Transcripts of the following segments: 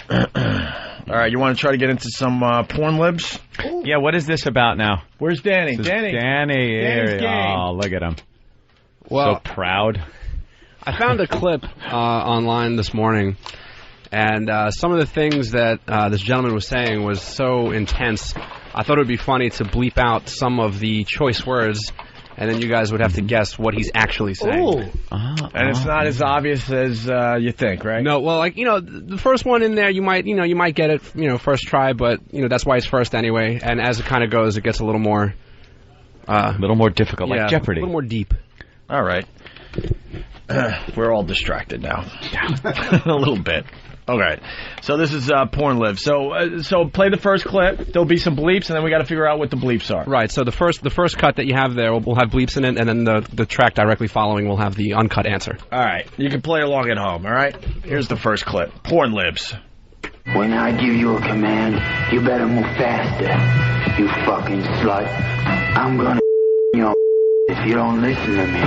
All right, you want to try to get into some porn libs? Yeah, what is this about now? Where's Danny? Danny's game. Oh, look at him. Well, so proud. I found a clip online this morning, and some of the things that this gentleman was saying was so intense, I thought it would be funny to bleep out some of the choice words, and then you guys would have to guess what he's actually saying. And it's not as obvious as you think, right? No, well, like, the first one in there, you might get it, first try, but, that's why it's first anyway, and as it kind of goes, it gets a little more difficult, like Jeopardy. A little more deep. All right. We're all distracted now. A little bit. Okay. So this is porn live. So play the first clip. There'll be some bleeps, and then we got to figure out what the bleeps are. Right. So the first cut that you have there will have bleeps in it, and then the track directly following will have the uncut answer. All right. You can play along at home. All right. Here's the first clip. Porn libs. When I give you a command, you better move faster. You fucking slut. I'm gonna your if you don't listen to me.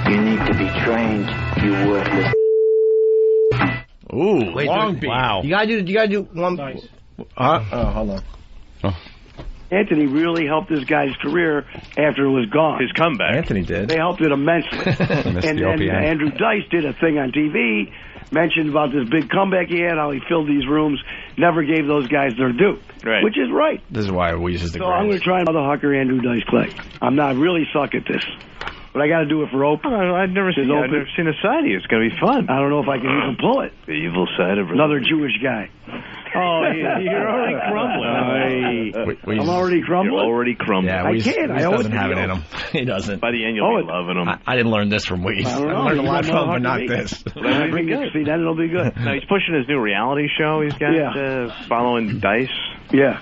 You need to be trained, you worthless. Ooh, long beat. Wow. You gotta do one. Nice. Hold on. Anthony really helped this guy's career after it was gone. His comeback. Anthony did. They helped it immensely. and Andrew Dice did a thing on TV, mentioned about this big comeback he had, how he filled these rooms, never gave those guys their due. Right. Which is right. This is why Weeze is the So greatest. I'm going to try another Hucker Andrew Dice Clay. I'm not really suck at this. But I got to do it for Opie. I've never seen a side of you. It's going to be fun. I don't know if I can even pull it. The evil side of another Jewish guy. Oh, you're already crumbling. I'm already crumbling? You're already crumbling. Yeah, I can't. Weeze doesn't have it in him. He doesn't. By the end, you'll be loving him. I didn't learn this from Weeze. I don't know. I learned a lot from him, but not this. See, then it'll be good. Now, he's pushing his new reality show he's got following Dice. Yeah.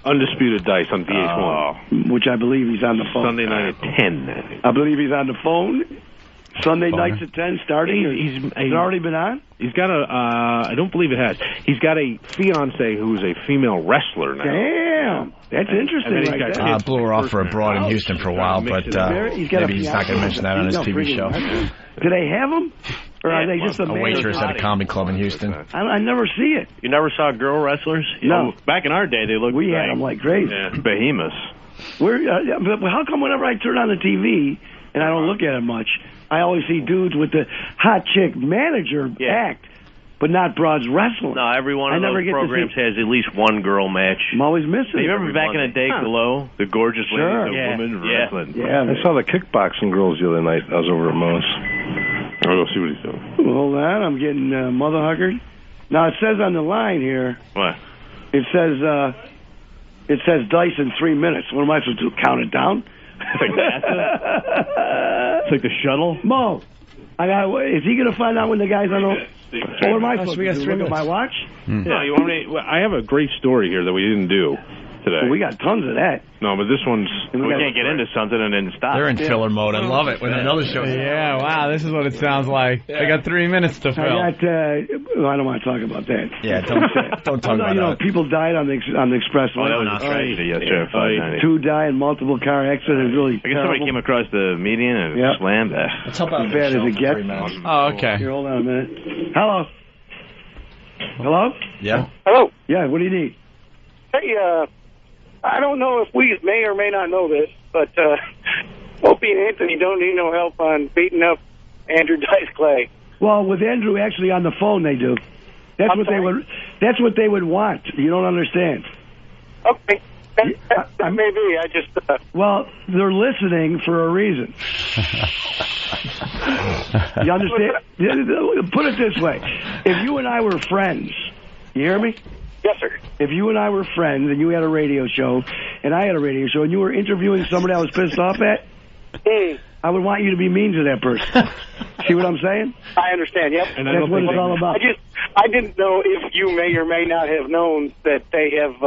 Undisputed Dice on VH1. Which I believe he's on the phone. Sunday night at 10, I think. I believe he's on the phone. Sunday nights at 10 starting? He's already been on? He's got I don't believe it has. He's got a fiancée who's a female wrestler now. Damn. That's interesting right there. I blew her off for a broad in Houston for a while, but maybe he's not going to mention that on his TV show. Do they have him? Or are they just a waitress at a comedy club in Houston? I never see it. You never saw girl wrestlers? No. Back in our day, they looked We had them like crazy. behemoths. But how come whenever I turn on the TV, and I don't look at it much, I always see dudes with the hot chick manager act, but not broads wrestling? No, every one of those programs has at least one girl match. I'm always missing. You remember back in the day, Glow, the gorgeous lady, the woman wrestling? Yeah, I saw the kickboxing girls the other night. I was over at Moe's. I'll go see what he's doing. Hold on, I'm getting mother huggered. Now it says on the line here. What? It says Dice in 3 minutes. What am I supposed to do? Count it down? It's like NASA. It's like the shuttle. Mo, is he going to find out when the guy's on the... What am I supposed to do? Look at my watch? No, you want me? I have a great story here that we didn't do today. Well, we got tons of that. No, but this one's... We can't get into something and then stop. They're in filler mode. I love it when another show... Yeah, wow, this is what it sounds like. I got 3 minutes to fill. I don't want to talk about that. Yeah, don't talk about that. People died on the expressway. Oh, that was a tragedy yesterday. 2 died in multiple car accidents. Really I guess somebody came across the median and slammed that. Let's help out as bad as it gets. Oh, okay. Here, hold on a minute. Hello? Hello? Yeah? Hello. Yeah, what do you need? Hey, I don't know if we may or may not know this, but Opie and Anthony don't need no help on beating up Andrew Dice Clay. Well, with Andrew actually on the phone, they do. That's what they would want. You don't understand. Okay. That may be. I just... Well, they're listening for a reason. You understand? Put it this way. If you and I were friends, you hear me? Yes, sir. If you and I were friends and you had a radio show and I had a radio show and you were interviewing somebody I was pissed off at, I would want you to be mean to that person. See what I'm saying? I understand, yep. And that's what it's all about. I didn't know if you may or may not have known that they have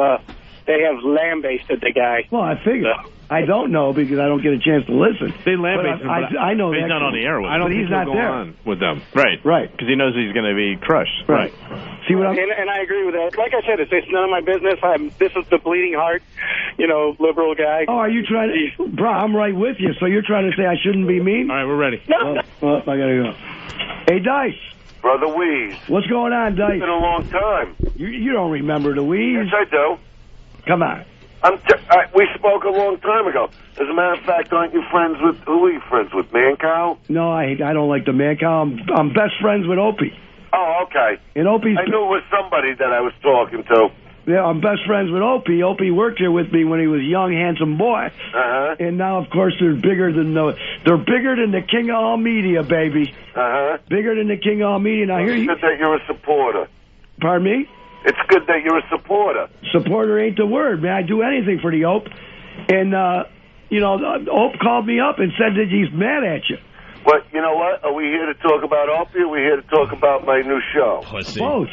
lambasted the guy. Well, I figured. I don't know because I don't get a chance to listen. They lambasted him, I know he's that. not on the air with I don't think he's not he'll go there. on with them. Right. Right. Because he knows he's going to be crushed. Right. See what I'm... And I agree with that. Like I said, it's none of my business. This is the bleeding heart, liberal guy. Oh, are you trying to... Bro, I'm right with you. So you're trying to say I shouldn't be mean? All right, we're ready. No. Well, I got to go. Hey, Dice. Brother Weeze. What's going on, Dice? It's been a long time. You don't remember the Weeze? Yes, I do. Come on. We spoke a long time ago. As a matter of fact, aren't you friends with... Who are you friends with, Mancow? No, I don't like the Mancow. I'm best friends with Opie. Oh, okay. And Opie's... I knew it was somebody that I was talking to. Yeah, I'm best friends with Opie. Opie worked here with me when he was a young, handsome boy. Uh-huh. And now, of course, they're bigger than the king of all media, baby. Uh-huh. Bigger than the king of all media. Now, it's good that you're a supporter. Pardon me? It's good that you're a supporter. Supporter ain't the word, man. I do anything for the Ope. And, Ope called me up and said that he's mad at you. But you know what? Are we here to talk about Opie, or are we here to talk about my new show? Pussy. Both.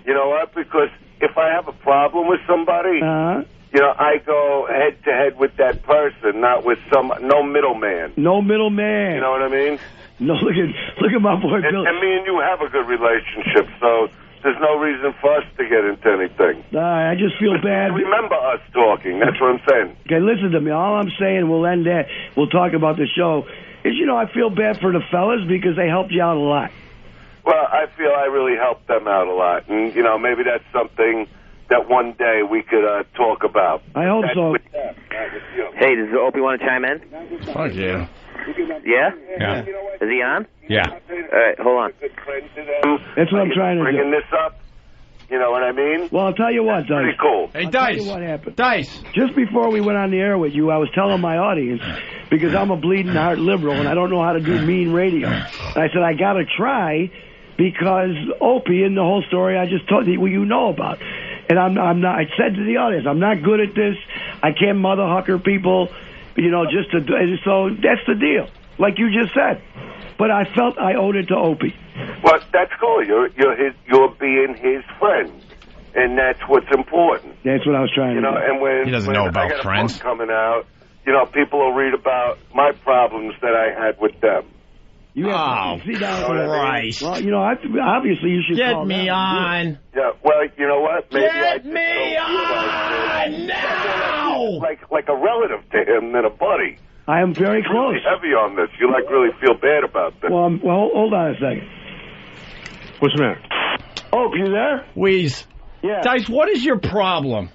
You know what? Because if I have a problem with somebody, I go head-to-head with that person, not with no middleman. No middleman. You know what I mean? No, look at my boy Bill. And me and you have a good relationship, so there's no reason for us to get into anything. I just feel bad. Remember us talking. That's what I'm saying. Okay, listen to me. All I'm saying, we'll end that. We'll talk about the show. Is, I feel bad for the fellas because they helped you out a lot. Well, I feel I really helped them out a lot. And, maybe that's something that one day we could talk about. I hope so. Hey, does Opie want to chime in? Fuck yeah. Yeah? Yeah. Is he on? Yeah. All right, hold on. That's what I'm trying to do. Bringing this up, you know what I mean? Well, I'll tell you what, Dice. Pretty cool. Hey, I'll Dice. tell you what happened. Dice. Just before we went on the air with you, I was telling my audience, because I'm a bleeding heart liberal and I don't know how to do mean radio. I said, I got to try because Opie and the whole story I just told you, you know about. And I'm not, I said to the audience, I'm not good at this. I can't motherfucker people, so that's the deal. Like you just said. But I felt I owed it to Opie. Well, that's cool. You're being his friend. And that's what's important. That's what I was trying to do. And when he doesn't know about I got friends. A book coming out, people will read about my problems that I had with them. You have to see down Christ. Well, obviously you should get call me on. Yeah, well, you know what? Maybe Get me on now! Like a relative to him than a buddy. I am very close. Really heavy on this. You really feel bad about this. Well, hold on a second. What's the matter? Oh, you there? Wheeze. Yeah. Dice, what is your problem?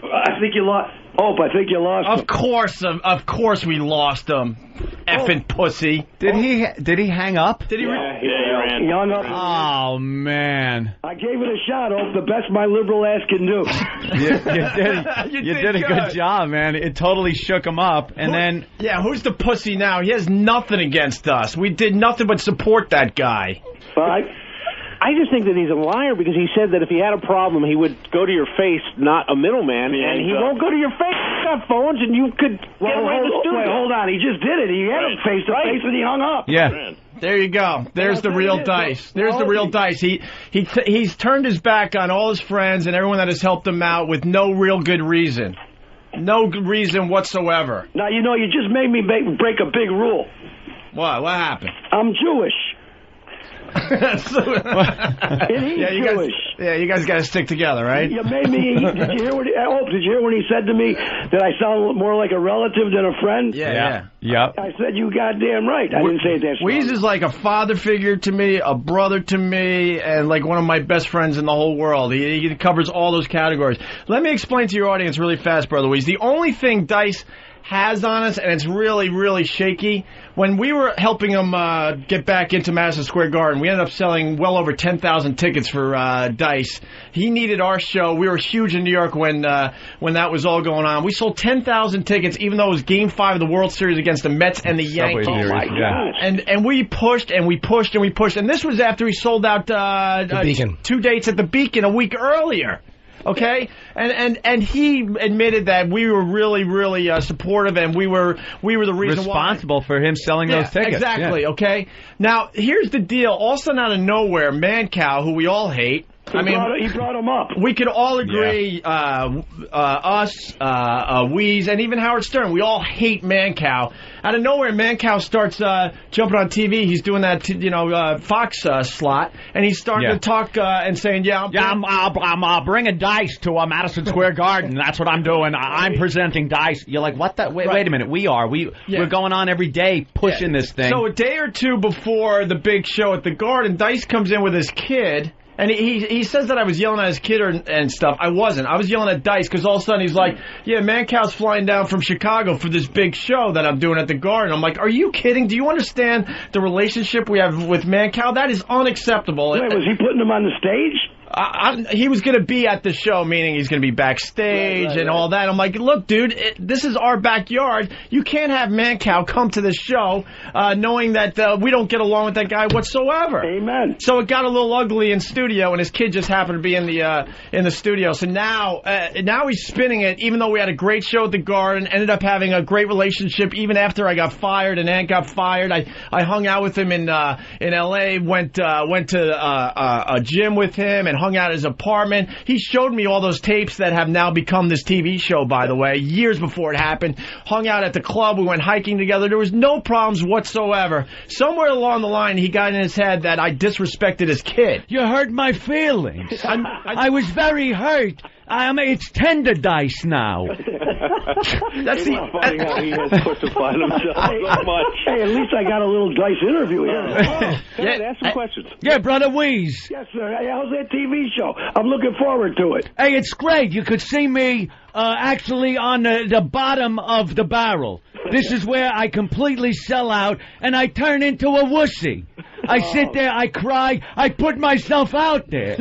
I think you lost. I think you lost him. Of course we lost him. Effing pussy. Did he hang up? Did he? He hung up. Oh, man. I gave it a shot, the best my liberal ass can do. You did a good job, man. It totally shook him up, and then... Yeah, who's the pussy now? He has nothing against us. We did nothing but support that guy. Well, I just think that he's a liar because he said that if he had a problem, he would go to your face, not a middleman, and he won't go to your face. You got phones, and you could get him right in the studio. Wait, hold on. He just did it. He had him face-to-face, and he hung up. Yeah. There you go. There's the real Dice. There's the real Dice. He's turned his back on all his friends and everyone that has helped him out with no real good reason. No good reason whatsoever. Now, you just made me break a big rule. What? What happened? I'm Jewish. Yeah, you guys got to stick together, right? You made me. Did you hear when he said to me that I sound more like a relative than a friend? Yeah. Yep. I said, you goddamn right. I didn't say it that strong. Weeze is like a father figure to me, a brother to me, and like one of my best friends in the whole world. He covers all those categories. Let me explain to your audience really fast, Brother Weeze. The only thing Dice has on us, and it's really, really shaky. When we were helping him get back into Madison Square Garden, we ended up selling well over 10,000 tickets for Dice. He needed our show. We were huge in New York when that was all going on. We sold 10,000 tickets, even though it was Game 5 of the World Series against the Mets and the Yankees. Oh my God. And we pushed and we pushed and we pushed. And this was after he sold out the Beacon. 2 dates at the Beacon a week earlier. Okay, and he admitted that we were really, really supportive, and we were the reason responsible for him selling those tickets. Exactly. Yeah. Okay. Now here's the deal. All of a sudden, out of nowhere, Mancow, who we all hate, I mean, he brought him up. We could all agree, us, Weeze, and even Howard Stern, we all hate Mancow. Out of nowhere, Mancow starts jumping on TV. He's doing that, Fox slot, and he's starting to talk and saying, I'm bringing Dice to Madison Square Garden. That's what I'm doing. I'm presenting Dice. You're like, what? Wait a minute. We're going on every day pushing this thing. So a day or two before the big show at the Garden, Dice comes in with his kid. And he says that I was yelling at his kid and stuff. I wasn't. I was yelling at Dice because all of a sudden he's like, yeah, Mancow's flying down from Chicago for this big show that I'm doing at the Garden. I'm like, are you kidding? Do you understand the relationship we have with Mancow? That is unacceptable. Wait, was he putting him on the stage? He was going to be at the show, meaning he's going to be backstage and all that. I'm like, look, dude, this is our backyard. You can't have Mancow come to the show knowing that we don't get along with that guy whatsoever. Amen. So it got a little ugly in studio, and his kid just happened to be in the studio. So now he's spinning it, even though we had a great show at the Garden, ended up having a great relationship even after I got fired and Ant got fired. I hung out with him in L.A., went to a gym with him and hung out at his apartment. He showed me all those tapes that have now become this TV show, by the way, years before it happened. Hung out at the club. We went hiking together. There was no problems whatsoever. Somewhere along the line, he got in his head that I disrespected his kid. You hurt my feelings. I was very hurt. It's tender Dice now. That's funny how he has crucified himself so much. Hey, at least I got a little Dice interview here. Ask some questions. Yeah, Brother Weeze. Yes, sir. Hey, how's that TV show? I'm looking forward to it. Hey, it's great. You could see me actually on the bottom of the barrel. This is where I completely sell out and I turn into a wussy. I sit there, I cry, I put myself out there.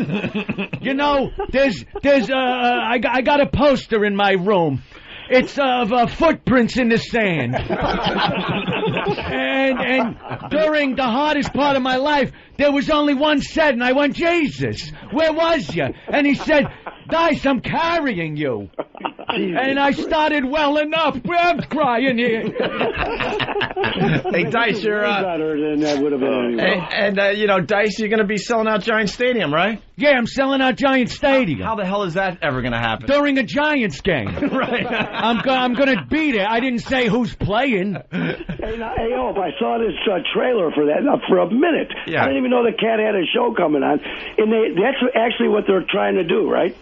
You know, I got a poster in my room. It's of footprints in the sand. and during the hardest part of my life, there was only one said, and I went, Jesus, where was you? And he said, Dice, I'm carrying you. And I started welling up. I'm crying here. Hey, Dice, you're... that would have been and Dice, you're going to be selling out Giant Stadium, right? Yeah, I'm selling out Giant Stadium. How the hell is that ever going to happen? During a Giants game. Right. I'm going to be there. I didn't say who's playing. Hey, Hope, I saw this trailer for that for a minute. Yeah. I didn't even know the cat had a show coming on. And that's actually what they're trying to do, right?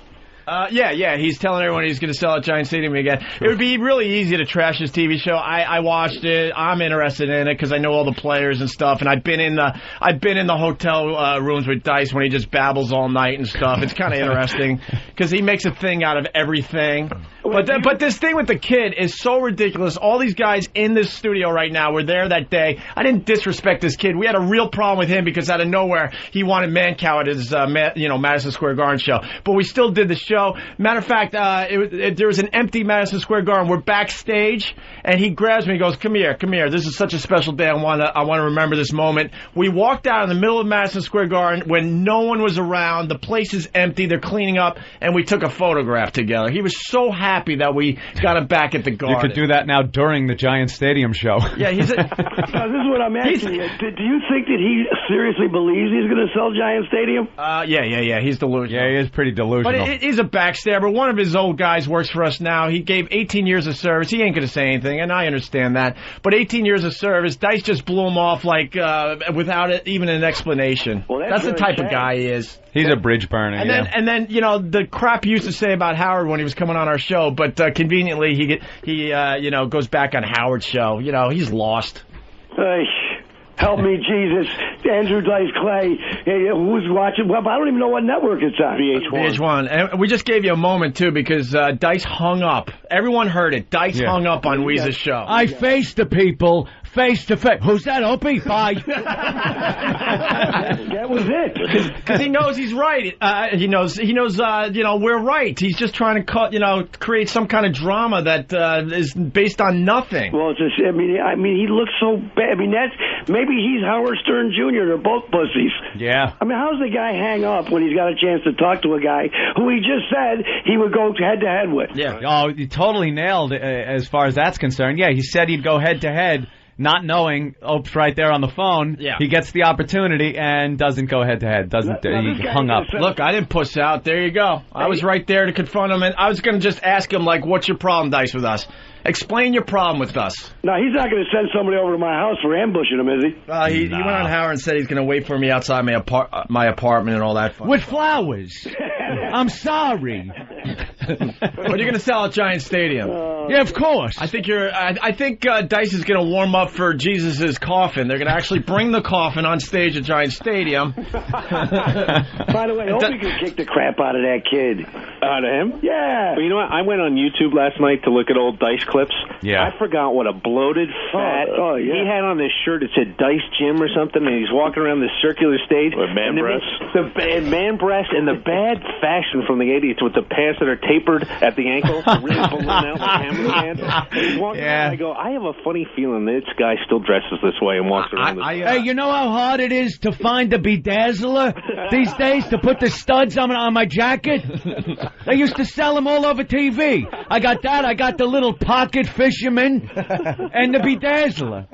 Yeah, he's telling everyone he's going to sell out Giant Stadium again. It would be really easy to trash his TV show. I watched it. I'm interested in it because I know all the players and stuff. And I've been in the hotel rooms with Dice when he just babbles all night and stuff. It's kind of interesting because he makes a thing out of everything. But this thing with the kid is so ridiculous. All these guys in this studio right now were there that day. I didn't disrespect this kid. We had a real problem with him because out of nowhere he wanted Mancow at his Madison Square Garden show. But we still did the show. Matter of fact, there was an empty Madison Square Garden. We're backstage, and he grabs me and goes, "Come here. This is such a special day. I want to remember this moment." We walked out in the middle of Madison Square Garden when no one was around. The place is empty. They're cleaning up, and we took a photograph together. He was so happy that we got him back at the Garden. You could do that now during the Giant Stadium show. Yeah, this is what I'm asking you. Do you think that he seriously believes he's going to sell Giant Stadium? Yeah. He's delusional. Yeah, he is pretty delusional. But he's a backstabber. One of his old guys works for us now. He gave 18 years of service. He ain't going to say anything, and I understand that. But 18 years of service, Dice just blew him off without even an explanation. Well, that's the type of guy he is. He's a bridge burner. And then the crap he used to say about Howard when he was coming on our show, but conveniently he goes back on Howard's show. He's lost. Help me, Jesus. Andrew Dice Clay. Hey, who's watching? Well, I don't even know what network it's on. VH1. And we just gave you a moment, too, because Dice hung up. Everyone heard it. Dice hung up on Weeze's show. I faced the people face to face. Who's that, Opie? Bye. That was it. Because he knows he's right. He knows. We're right. He's just trying to create some kind of drama that is based on nothing. Well, he looks so bad. Maybe he's Howard Stern Jr. They're both pussies. Yeah. How's the guy hang up when he's got a chance to talk to a guy who he just said he would go head to head with? Yeah. Oh, he totally nailed as far as that's concerned. Yeah, he said he'd go head to head. not knowing Ope's right there on the phone. Yeah. He gets the opportunity and doesn't go head-to-head. He hung up. Look, I didn't puss out. There you go. I was right there to confront him, and I was going to just ask him, like, what's your problem, Dice, with us? Explain your problem with us. No, he's not going to send somebody over to my house for ambushing him, is he? He went on Howard and said he's going to wait for me outside my apartment and all that fun. With flowers. I'm sorry. But you're going to sell out Giant Stadium. Yeah, of course. I think Dice is going to warm up for Jesus' coffin. They're going to actually bring the coffin on stage at Giant Stadium. By the way, Opie can kick the crap out of that kid. Out of him? Yeah. But you know what? I went on YouTube last night to look at old Dice clips. Yeah. I forgot what a bloated, fat... yeah. He had on this shirt that said Dice Gym or something, and he's walking around this circular stage. With man breasts. The man breast and the bad fashion from the 80s with the pants that are tapered at the ankles, really balloon out like hammer pants. And he's walking around, I go, I have a funny feeling this guy still dresses this way and walks around this way. Hey, you know how hard it is to find a bedazzler these days to put the studs on my jacket? They used to sell them all over TV. I got that. I got the little pocket fisherman and the bedazzler.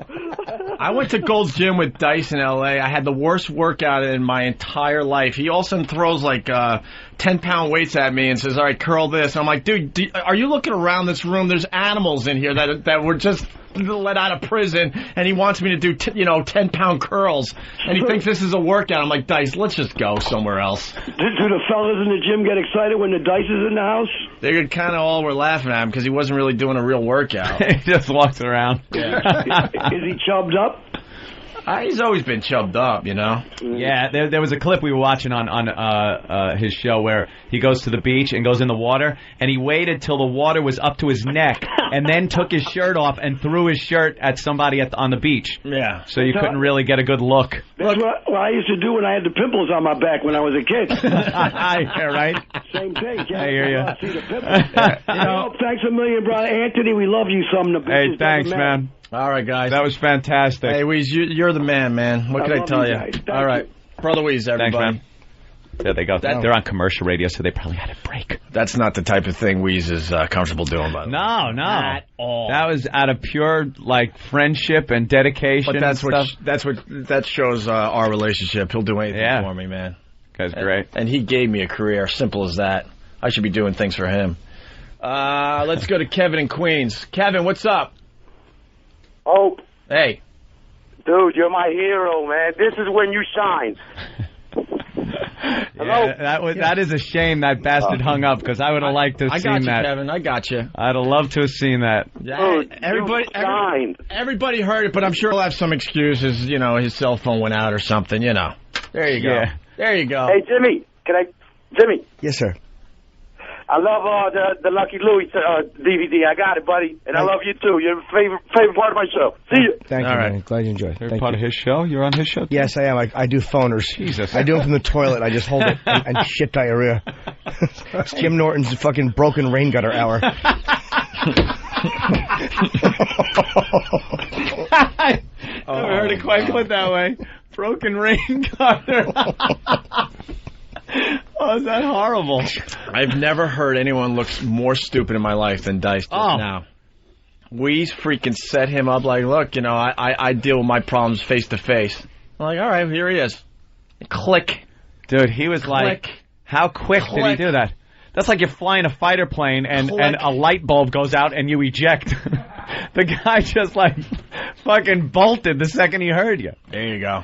I went to Gold's Gym with Dice in L.A. I had the worst workout in my entire life. He also throws like 10-pound weights at me and says, all right, curl this. I'm like, dude, are you looking around this room? There's animals in here that were just let out of prison, and he wants me to do 10-pound curls, and he thinks this is a workout. I'm like, Dice, let's just go somewhere else. Do the fellas in the gym get excited when the Dice is in the house? They kind of all were laughing at him because he wasn't really doing a real workout. He just walks around. Yeah. Is he chubbed up? He's always been chubbed up, you know. Yeah, there was a clip we were watching on his show where he goes to the beach and goes in the water, and he waited till the water was up to his neck, and then took his shirt off and threw his shirt at somebody on the beach. Yeah. So you couldn't really get a good look. That's what I used to do when I had the pimples on my back when I was a kid. Yeah, right? Same thing. I hear you. See the pimples. Thanks a million, brother. Anthony, we love you some. Hey, thanks, man. All right, guys. That was fantastic. Hey, Weez, you're the man. What can I tell you? All right. Brother Weez, everybody. Thanks, man. There they go. They're on commercial radio, so they probably had a break. That's not the type of thing Weez is comfortable doing, by the way. No. Not at all. That was out of pure, friendship and dedication. But that shows our relationship. He'll do anything for me, man. Guy's great. And he gave me a career. Simple as that. I should be doing things for him. Let's go to Kevin in Queens. Kevin, what's up? Oh. Hey. Dude, you're my hero, man. This is when you shine. Yeah, that is a shame that bastard hung up, because I would have liked to have seen that. Kevin. I got you. I'd have loved to have seen that. Dude, everybody heard it, but I'm sure he'll have some excuses. His cell phone went out or something. There you go. Yeah. There you go. Hey, Jimmy. Jimmy. Yes, sir. I love the Lucky Louie DVD. I got it, buddy. And I love you, too. You're the favorite part of my show. See you. Thank you, man. Glad you enjoyed. You're part of his show? You're on his show? Yes, I am. I do phoners. Jesus. I do them from the toilet. I just hold it and shit diarrhea. It's Jim Norton's fucking broken rain gutter hour. Never heard it quite put that way. Broken rain gutter. Oh, is that horrible? I've never heard anyone look more stupid in my life than Dice just now. We freaking set him up like, look, I deal with my problems face to face. I'm like, all right, here he is. Click. Dude, he was like, how quick did he do that? That's like you're flying a fighter plane and a light bulb goes out and you eject. The guy just fucking bolted the second he heard you. There you go.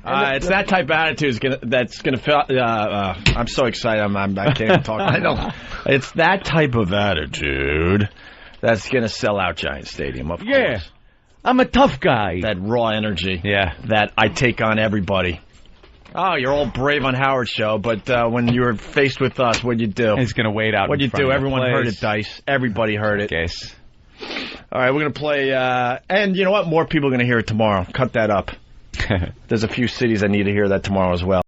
It's that type of attitude that's gonna feel. I'm so excited. I can't even talk. It's that type of attitude that's gonna sell out Giant Stadium. Of course. I'm a tough guy. That raw energy. Yeah. That I take on everybody. Oh, you're all brave on Howard's show, but when you were faced with us, what'd you do? He's gonna wait out. What'd you do? Everyone heard it, Dice. Everybody heard it. Guess. All right, we're gonna play. And you know what? More people are gonna hear it tomorrow. Cut that up. There's a few cities that need to hear that tomorrow as well.